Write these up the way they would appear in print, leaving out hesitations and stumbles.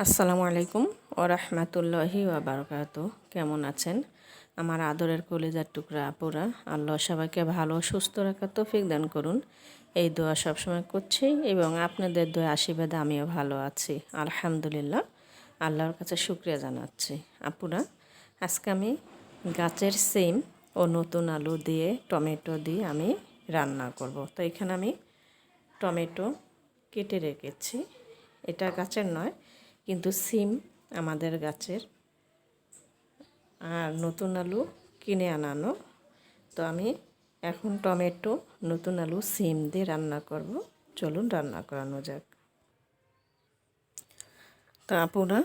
আসসালামু আলাইকুম ওয়া রাহমাতুল্লাহি ওয়া বারাকাতুহু। কেমন আছেন আমার আদরের কলিজার টুকরা আপুরা? আল্লাহ সবাইকে ভালো সুস্থ রাখার তৌফিক দান করুন, এই দোয়া সবসময় করছি এবং আপনাদের দোয়া আশীর্বাদে আমিও ভালো আছি আলহামদুলিল্লাহ। আল্লাহর কাছে শুকরিয়া জানাচ্ছি। আপুরা, আজকে আমি গাছের সিম ও নতুন আলু দিয়ে টমেটো দিয়ে আমি রান্না করব। তো এখানে আমি টমেটো কেটে রেখেছি, এটা গাছের নয় কিন্তু সিম আমাদের গাছের, আর নতুন আলু কিনে আনানো। তো আমি এখন টমেটো, নতুন আলু, সিম দিয়ে রান্না করব। চলুন রান্না করানো যাক। তো আপুরা,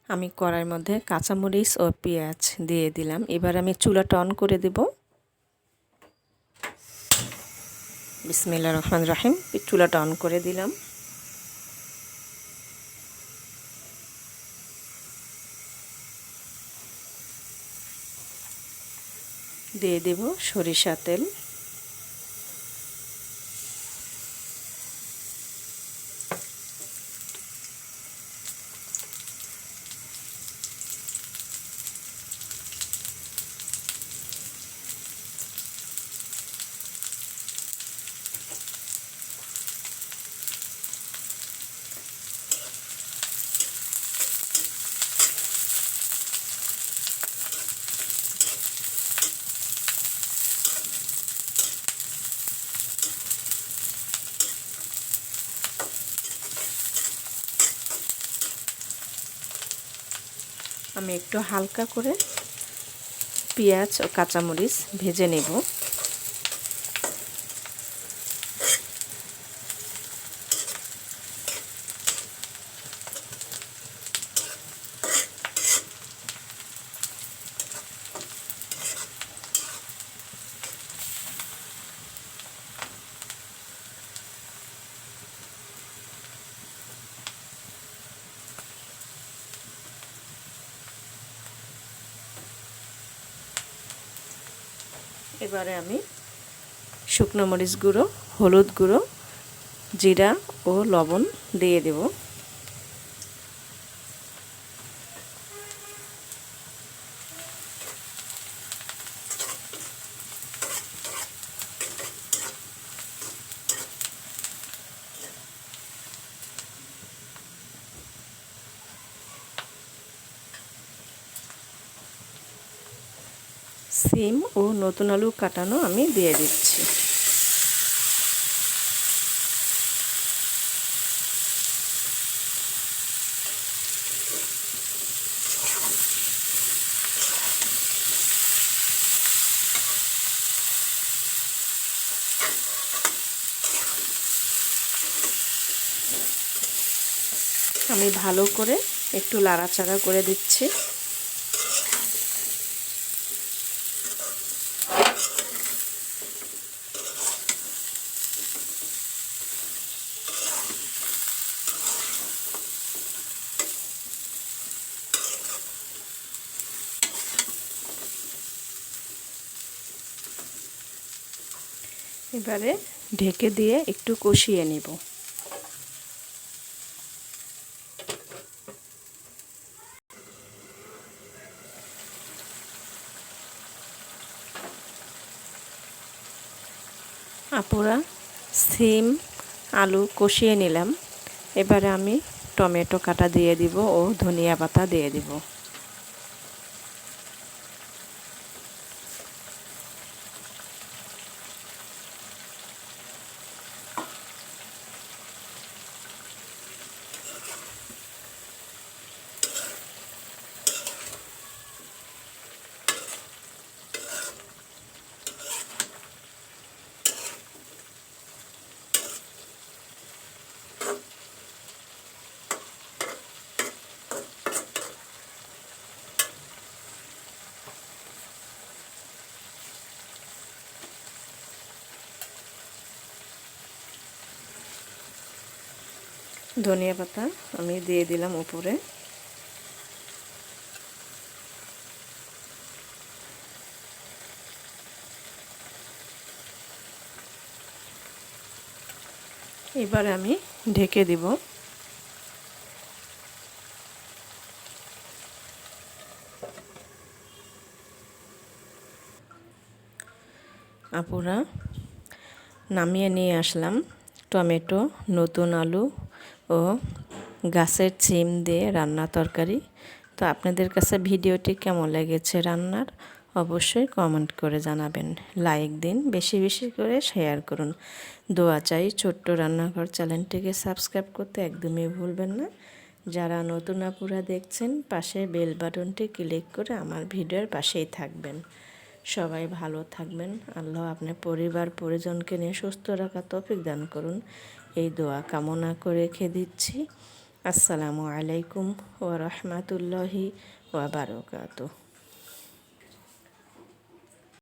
আমি কড়াইয়ের মধ্যে কাঁচামরিচ ও পেঁয়াজ দিয়ে দিলাম। এবার আমি চুলাটা অন করে দেব। বিসমিল্লাহির রহমানির রহিম। চুলাটা অন করে দিলাম। দিয়ে দেব সরিষা তেল, আমি একটু হালকা করে পেঁয়াজ ও কাঁচামরিচ ভেজে নেব। এবারে আমি শুকনো মরিচ গুঁড়ো, হলুদ গুঁড়ো, জিরা ও লবণ দিয়ে দেব। সিম ও নতুন আলু কাটানো আমি দিয়ে দিচ্ছি। আমি ভালো করে একটু নাড়াচাড়া করে দিচ্ছি। এবারে ঢেকে দিয়ে একটু কষিয়ে নেব। আপুরা, সিম আলু কষিয়ে নিলাম। এবারে আমি টমেটো কাটা দিয়ে দিব ও ধনিয়া পাতা দিয়ে দিব। ধনিয়া পাতা আমি দিয়ে দিলাম উপরে। এবার আমি ঢেকে দিব। আপুরা নামিয়ে নিয়ে আসলাম টমেটো, নতুন আলু ও গাছের সিম দিয়ে রান্না তরকারি। তো আপনাদের কাছে ভিডিওটি কেমন লেগেছে রান্নার অবশ্যই কমেন্ট করে জানাবেন, লাইক দিন, বেশি বেশি করে শেয়ার করুন। দোয়া চাই ছোট্ট রান্নাঘর চ্যানেলটিকে সাবস্ক্রাইব করতে একদমই ভুলবেন না। যারা নতুন আপুরা দেখছেন পাশে বেল বাটনটি ক্লিক করে আমার ভিডিওর পাশেই থাকবেন। সবাই ভালো থাকবেন, আল্লাহ আপনার পরিবার পরিজনকে নিয়ে সুস্থ রাখার তৌফিক দান করুন, এই দোয়া কামনা করে রেখে দিচ্ছি। আসসালামু আলাইকুম ওয়া রাহমাতুল্লাহি ওয়া বারাকাতুহু।